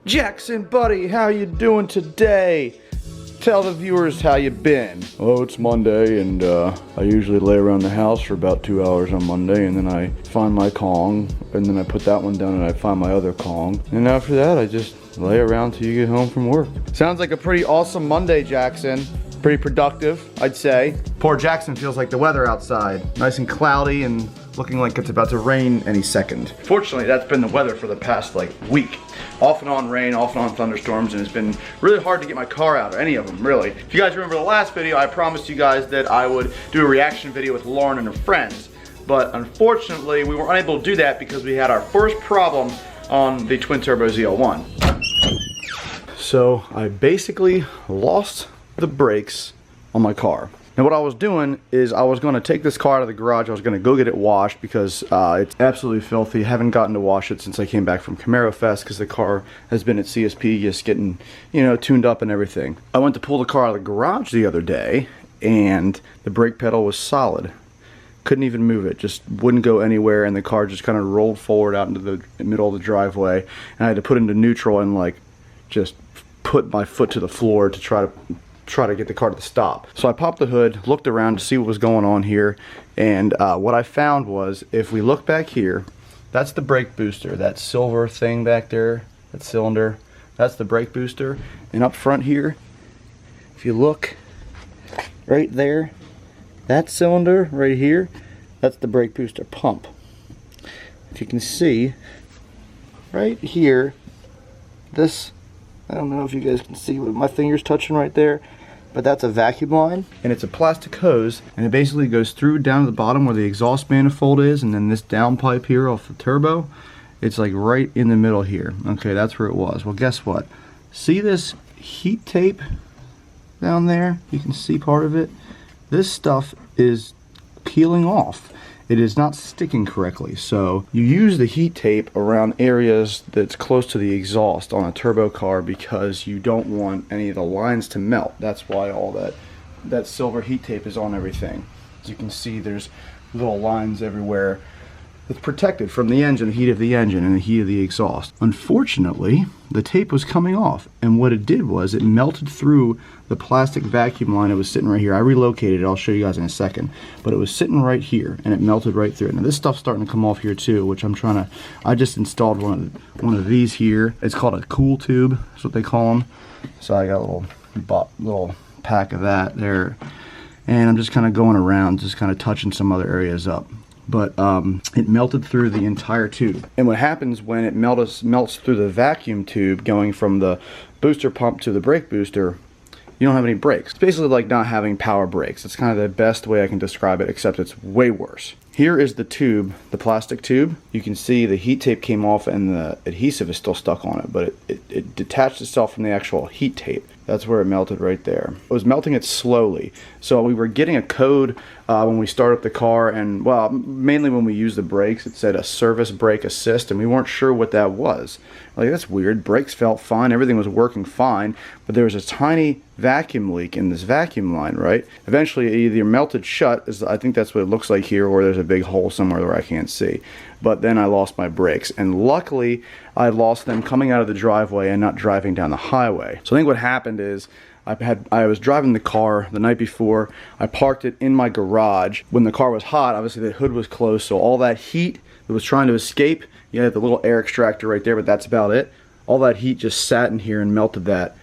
Jackson, buddy, how you doing today? Tell the viewers how you been. Oh, it's Monday, and I usually lay around the house for about 2 hours on Monday, and then I find my Kong, and then I put that one down, and I find my other Kong. And after that, I just lay around till you get home from work. Sounds like a pretty awesome Monday, Jackson. Pretty productive, I'd say. Poor Jackson feels like the weather outside. Nice and cloudy and looking like it's about to rain any second. Fortunately, that's been the weather for the past like week. Off and on rain, off and on thunderstorms, and it's been really hard to get my car out, or any of them, really. If you guys remember the last video, I promised you guys that I would do a reaction video with Lauren and her friends. But unfortunately, we were unable to do that because we had our first problem on the twin turbo ZL1. So I basically lost the brakes on my car. Now what I was doing is I was going to take this car out of the garage. I was going to go get it washed because it's absolutely filthy. I haven't gotten to wash it since I came back from Camaro Fest because the car has been at CSP just getting, you know, tuned up and everything. I went to pull the car out of the garage the other day and the brake pedal was solid. Couldn't even move it, just wouldn't go anywhere, and the car just kind of rolled forward out into the middle of the driveway, and I had to put it into neutral and like just put my foot to the floor to try to get the car to stop. So I popped the hood, looked around to see what was going on here, and what I found was, if we look back here, that's the brake booster, that silver thing back there, that cylinder, that's the brake booster. And up front here, if you look right there, that cylinder right here, that's the brake booster pump. If you can see right here, this, I don't know if you guys can see what my finger's touching right there, but that's a vacuum line, and it's a plastic hose, and it basically goes through down to the bottom where the exhaust manifold is, and then this downpipe here off the turbo, it's like right in the middle here. Okay, that's where it was. Well, guess what? See this heat tape down there? You can see part of it. This stuff is peeling off. It is not sticking correctly, so you use the heat tape around areas that's close to the exhaust on a turbo car because you don't want any of the lines to melt. That's why all that silver heat tape is on everything. As you can see, there's little lines everywhere. It's protected from the engine, the heat of the engine, and the heat of the exhaust. Unfortunately, the tape was coming off, and what it did was it melted through the plastic vacuum line. It was sitting right here. I relocated it. I'll show you guys in a second. But it was sitting right here, and it melted right through it. Now this stuff's starting to come off here too, which I just installed one of these here. It's called a cool tube. That's what they call them. So I got a little pack of that there, and I'm just kind of going around, just kind of touching some other areas up. But it melted through the entire tube. And what happens when it melts through the vacuum tube going from the booster pump to the brake booster, you don't have any brakes. It's basically like not having power brakes. It's kind of the best way I can describe it, except it's way worse. Here is the tube, the plastic tube. You can see the heat tape came off and the adhesive is still stuck on it, but it detached itself from the actual heat tape. That's where it melted right there. It was melting it slowly. So we were getting a code when we started up the car, and well, mainly when we used the brakes, it said a service brake assist, and we weren't sure what that was. Like, that's weird. Brakes felt fine, everything was working fine, but there was a tiny vacuum leak in this vacuum line, right? Eventually it either melted shut, I think that's what it looks like here, or there's a big hole somewhere where I can't see. But then I lost my brakes, and luckily I lost them coming out of the driveway and not driving down the highway. So I think what happened is I was driving the car the night before. I parked it in my garage. When the car was hot, obviously the hood was closed, so all that heat that was trying to escape, you had the little air extractor right there, but that's about it. All that heat just sat in here and melted that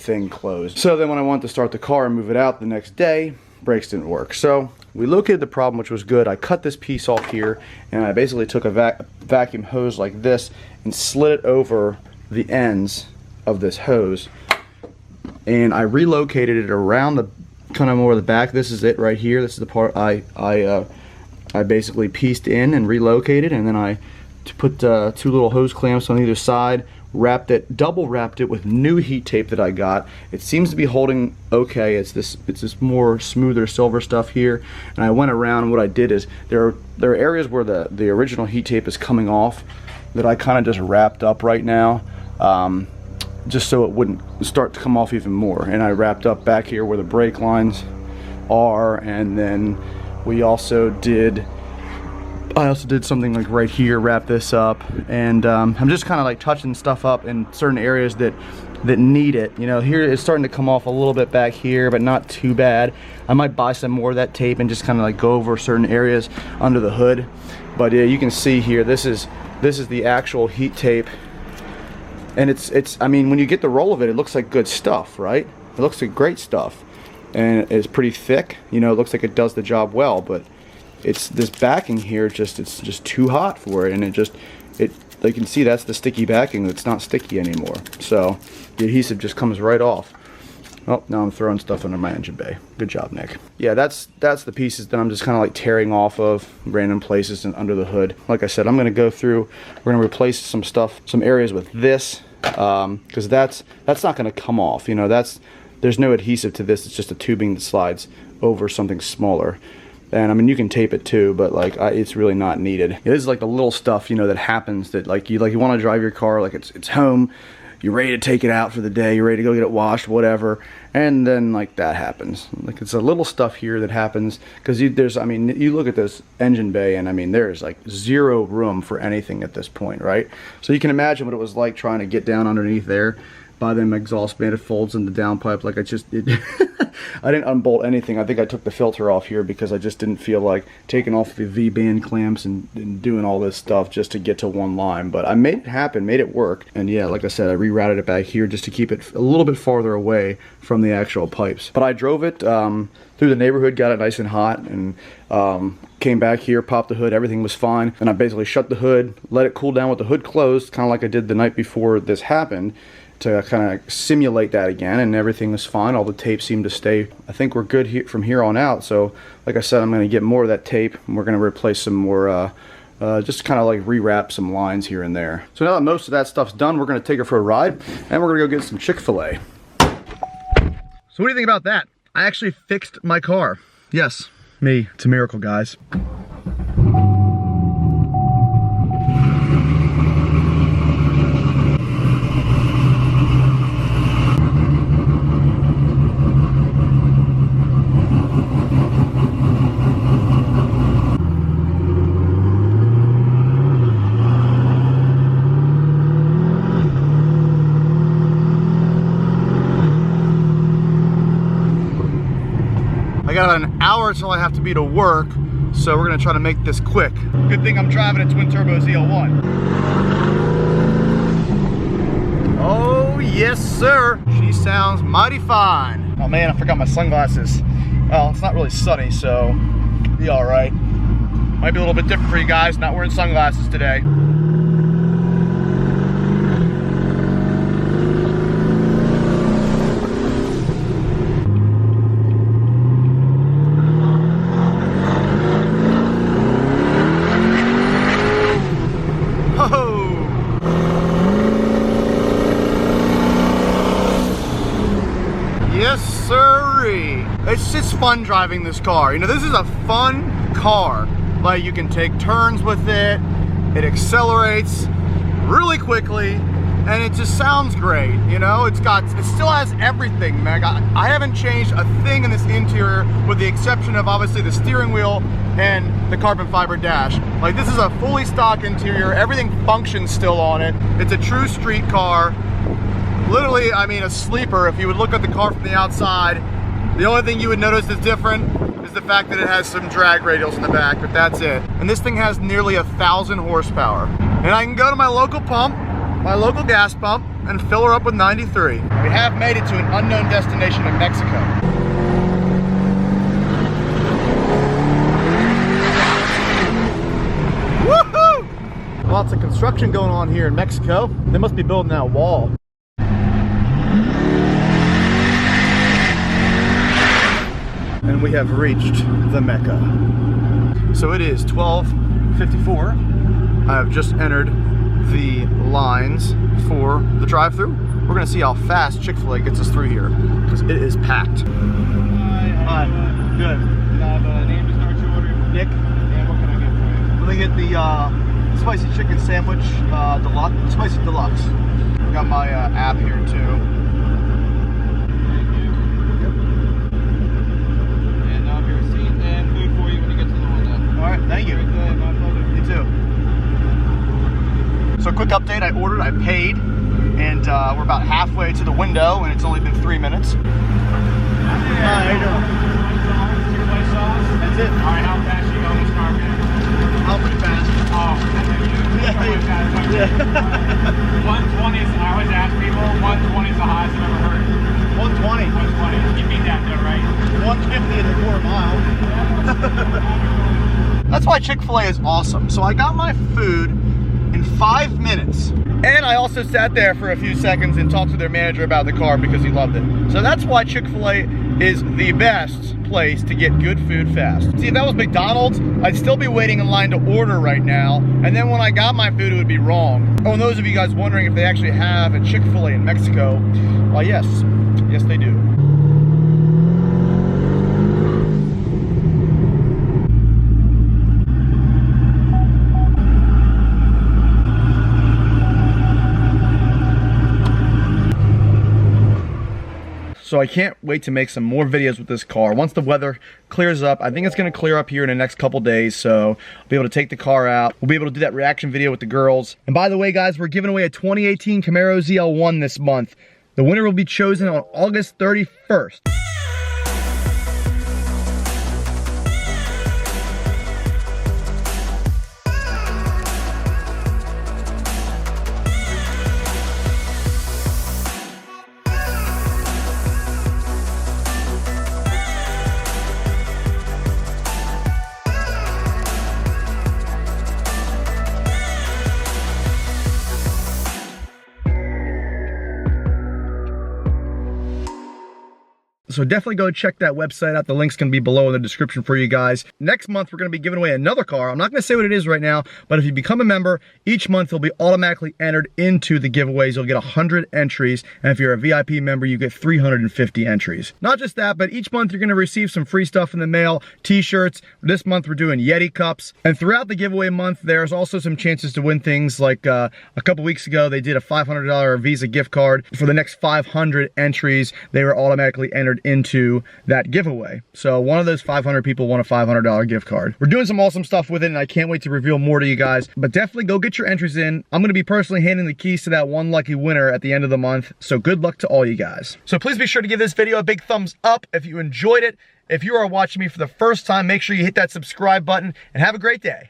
thing closed. So then when I wanted to start the car and move it out the next day, brakes didn't work. So we located the problem, which was good. I cut this piece off here, and I basically took a vacuum hose like this and slid it over the ends of this hose, and I relocated it around the kind of more the back. This is it right here. This is the part I basically pieced in and relocated, and then I put two little hose clamps on either side, double wrapped it with new heat tape that I got. It seems to be holding okay. It's this more smoother silver stuff here, and I went around, and what I did is there are areas where the original heat tape is coming off that I kind of just wrapped up right now, just so it wouldn't start to come off even more. And I wrapped up back here where the brake lines are, and then we also did I also did something like right here, wrap this up, and I'm just kind of like touching stuff up in certain areas that need it. You know, here it's starting to come off a little bit back here, but not too bad. I might buy some more of that tape and just kind of like go over certain areas under the hood. But yeah, you can see here, this is the actual heat tape, and it's I mean, when you get the roll of it, it looks like good stuff, right? It looks like great stuff, and it's pretty thick. You know, it looks like it does the job well, but it's this backing here, it's just too hot for it, and you can see that's the sticky backing. It's not sticky anymore, so the adhesive just comes right off. Oh, now I'm throwing stuff under my engine bay. Good job, Nick. Yeah, that's the pieces that I'm just kind of like tearing off of random places and under the hood. Like I said, I'm going to go through, we're going to replace some stuff, some areas with this, because that's not going to come off. You know, there's no adhesive to this. It's just a tubing that slides over something smaller. And I mean, you can tape it too, but like it's really not needed. This is like the little stuff, you know, that happens that like you want to drive your car, like it's home, you're ready to take it out for the day, you're ready to go get it washed, whatever, and then like that happens. Like it's a little stuff here that happens because I mean, you look at this engine bay, and I mean, there's like zero room for anything at this point, right? So you can imagine what it was like trying to get down underneath there by them exhaust manifolds in the downpipe. Like I didn't unbolt anything. I think I took the filter off here because I just didn't feel like taking off the V-band clamps and doing all this stuff just to get to one line. But I made it happen, made it work. And yeah, like I said, I rerouted it back here just to keep it a little bit farther away from the actual pipes. But I drove it through the neighborhood, got it nice and hot, and came back here, popped the hood, everything was fine. And I basically shut the hood, let it cool down with the hood closed, kind of like I did the night before this happened, to kind of simulate that again, and everything was fine. All the tape seemed to stay. I think we're good here from here on out. So like I said, I'm going to get more of that tape, and we're going to replace some more, just kind of like rewrap some lines here and there. So now that most of that stuff's done, we're going to take it for a ride, and we're going to go get some Chick-fil-A. So what do you think about that? I actually fixed my car. Yes, me. It's a miracle, guys. I got about an hour until I have to be to work, so we're gonna try to make this quick. Good thing I'm driving a twin turbo ZL1. Oh yes sir, she sounds mighty fine. Oh man, I forgot my sunglasses. Well, it's not really sunny, so be all right. Might be a little bit different for you guys, not wearing sunglasses today. Yes sirree. It's fun driving this car. You know, this is a fun car. Like, you can take turns with it, it accelerates really quickly, and it just sounds great. You know, it still has everything, man. I haven't changed a thing in this interior with the exception of obviously the steering wheel and the carbon fiber dash. Like, this is a fully stock interior, everything functions still on it. It's a true street car. Literally, I mean, a sleeper. If you would look at the car from the outside, the only thing you would notice that's different is the fact that it has some drag radials in the back, but that's it. And this thing has nearly 1,000 horsepower. And I can go to my local pump, my local gas pump, and fill her up with 93. We have made it to an unknown destination in Mexico. Woohoo! Lots of construction going on here in Mexico. They must be building that wall. And we have reached the Mecca. So it is 12:54. I have just entered the lines for the drive-thru. We're gonna see how fast Chick-fil-A gets us through here, because it is packed. Hi. Good. Name to start your order. Nick. And what can I get for you? Let me get the spicy chicken sandwich, deluxe, spicy deluxe. Got my app here too. And your receipt and food for you when you get to the window. All right, thank you. My pleasure. quick update. I ordered, I paid, and we're about halfway to the window, and it's only been 3 minutes. How you doing? Chick-fil-A sauce. That's it. All right, how fast you going this car, man? Oh, pretty fast. Oh, yeah. 120 is, I always ask people, 120 is the highest I've ever heard. 120. 120. You beat that though, right? 150 in the quarter mile. That's why Chick-fil-A is awesome. So I got my food in 5 minutes. And I also sat there for a few seconds and talked to their manager about the car because he loved it. So that's why Chick-fil-A is the best place to get good food fast. See, if that was McDonald's, I'd still be waiting in line to order right now. And then when I got my food, it would be wrong. Oh, and those of you guys wondering if they actually have a Chick-fil-A in Mexico, why yes, yes they do. So I can't wait to make some more videos with this car. Once the weather clears up, I think it's gonna clear up here in the next couple days, so I'll be able to take the car out. We'll be able to do that reaction video with the girls. And by the way, guys, we're giving away a 2018 Camaro ZL1 this month. The winner will be chosen on August 31st. So definitely go check that website out. The link's gonna be below in the description for you guys. Next month, we're gonna be giving away another car. I'm not gonna say what it is right now, but if you become a member, each month you'll be automatically entered into the giveaways. You'll get 100 entries, and if you're a VIP member, you get 350 entries. Not just that, but each month you're gonna receive some free stuff in the mail, t-shirts. This month we're doing Yeti cups. And throughout the giveaway month, there's also some chances to win things like a couple weeks ago, they did a $500 Visa gift card. For the next 500 entries, they were automatically entered into that giveaway. So one of those 500 people won a $500 gift card. We're doing some awesome stuff with it, and I can't wait to reveal more to you guys, but definitely go get your entries in. I'm gonna be personally handing the keys to that one lucky winner at the end of the month, so good luck to all you guys. So please be sure to give this video a big thumbs up if you enjoyed it. If you are watching me for the first time, make sure you hit that subscribe button, and have a great day.